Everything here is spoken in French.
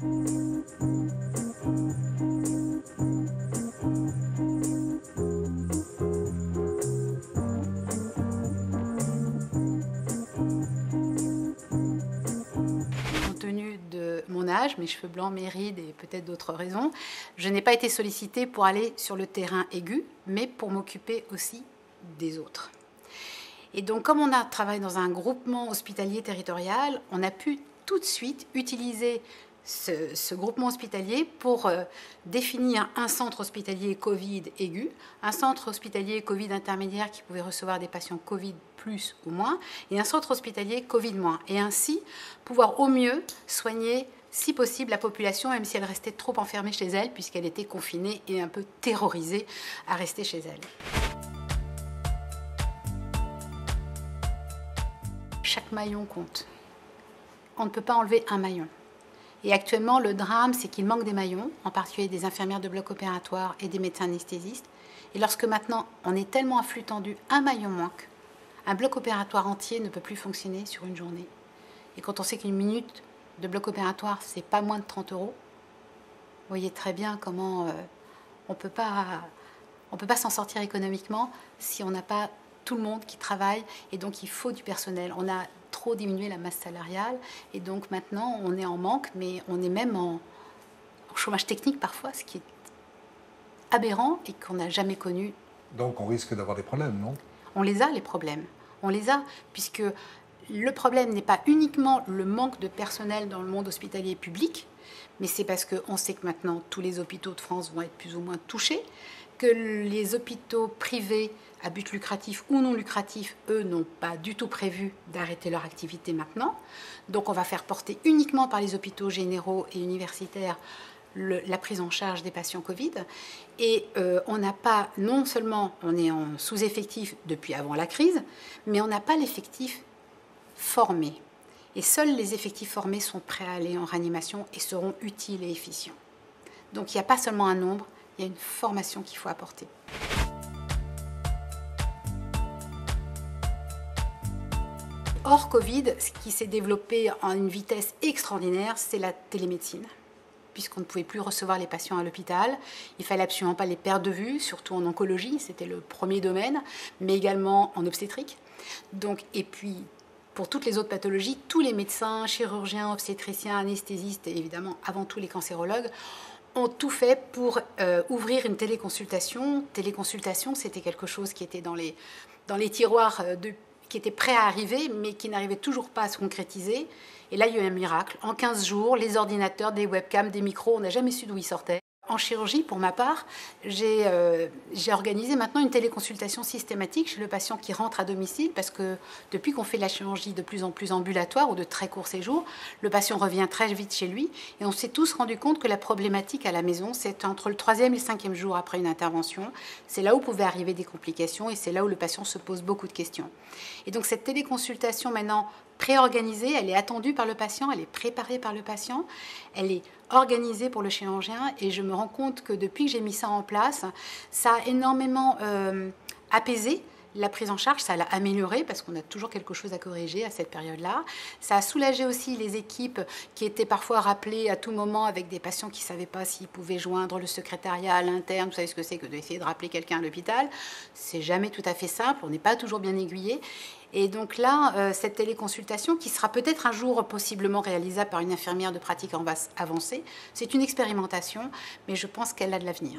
Compte tenu de mon âge, mes cheveux blancs, mes rides et peut-être d'autres raisons, je n'ai pas été sollicitée pour aller sur le terrain aigu, mais pour m'occuper aussi des autres. Et donc, comme on a travaillé dans un groupement hospitalier territorial, on a pu tout de suite utiliser ce groupement hospitalier pour définir un centre hospitalier Covid aigu, un centre hospitalier Covid intermédiaire qui pouvait recevoir des patients Covid plus ou moins, et un centre hospitalier Covid moins. Et ainsi, pouvoir au mieux soigner, si possible, la population, même si elle restait trop enfermée chez elle, puisqu'elle était confinée et un peu terrorisée à rester chez elle. Chaque maillon compte. On ne peut pas enlever un maillon. Et actuellement, le drame, c'est qu'il manque des maillons, en particulier des infirmières de bloc opératoire et des médecins anesthésistes. Et lorsque maintenant, on est tellement à flux tendu, un maillon manque, un bloc opératoire entier ne peut plus fonctionner sur une journée. Et quand on sait qu'une minute de bloc opératoire, c'est pas moins de 30 €, vous voyez très bien comment on peut pas s'en sortir économiquement si on n'a pas tout le monde qui travaille, et donc il faut du personnel. On a trop diminué la masse salariale, et donc maintenant on est en manque, mais on est même en chômage technique parfois, ce qui est aberrant et qu'on n'a jamais connu. Donc on risque d'avoir des problèmes, non? On les a, les problèmes. On les a, puisque le problème n'est pas uniquement le manque de personnel dans le monde hospitalier public, mais c'est parce qu'on sait que maintenant tous les hôpitaux de France vont être plus ou moins touchés, que les hôpitaux privés à but lucratif ou non lucratif, eux, n'ont pas du tout prévu d'arrêter leur activité maintenant. Donc on va faire porter uniquement par les hôpitaux généraux et universitaires la prise en charge des patients Covid. Et on n'a pas, non seulement on est en sous-effectif depuis avant la crise, mais on n'a pas l'effectif formé. Et seuls les effectifs formés sont prêts à aller en réanimation et seront utiles et efficients. Donc il n'y a pas seulement un nombre, il y a une formation qu'il faut apporter. Hors Covid, ce qui s'est développé en une vitesse extraordinaire, c'est la télémédecine. Puisqu'on ne pouvait plus recevoir les patients à l'hôpital, il fallait absolument pas les perdre de vue, surtout en oncologie, c'était le premier domaine, mais également en obstétrique. Donc, et puis, pour toutes les autres pathologies, tous les médecins, chirurgiens, obstétriciens, anesthésistes et évidemment avant tout les cancérologues ont tout fait pour ouvrir une téléconsultation. Téléconsultation, c'était quelque chose qui était dans les tiroirs, qui était prêt à arriver, mais qui n'arrivait toujours pas à se concrétiser. Et là, il y a eu un miracle. En 15 jours, les ordinateurs, des webcams, des micros, on n'a jamais su d'où ils sortaient. En chirurgie, pour ma part, j'ai organisé maintenant une téléconsultation systématique chez le patient qui rentre à domicile, parce que depuis qu'on fait de la chirurgie de plus en plus ambulatoire ou de très courts séjours, le patient revient très vite chez lui, et on s'est tous rendu compte que la problématique à la maison, c'est entre le 3e et le 5e jour après une intervention. C'est là où pouvaient arriver des complications, et c'est là où le patient se pose beaucoup de questions. Et donc cette téléconsultation maintenant préorganisée, elle est attendue par le patient, elle est préparée par le patient, elle est organisée pour le chirurgien, et je me rends compte que depuis que j'ai mis ça en place, ça a énormément apaisé la prise en charge, ça l'a améliorée parce qu'on a toujours quelque chose à corriger à cette période-là. Ça a soulagé aussi les équipes qui étaient parfois rappelées à tout moment avec des patients qui ne savaient pas s'ils pouvaient joindre le secrétariat à l'interne. Vous savez ce que c'est que d'essayer de rappeler quelqu'un à l'hôpital. C'est jamais tout à fait simple, on n'est pas toujours bien aiguillé. Et donc là, cette téléconsultation, qui sera peut-être un jour possiblement réalisable par une infirmière de pratique avancée, c'est une expérimentation, mais je pense qu'elle a de l'avenir.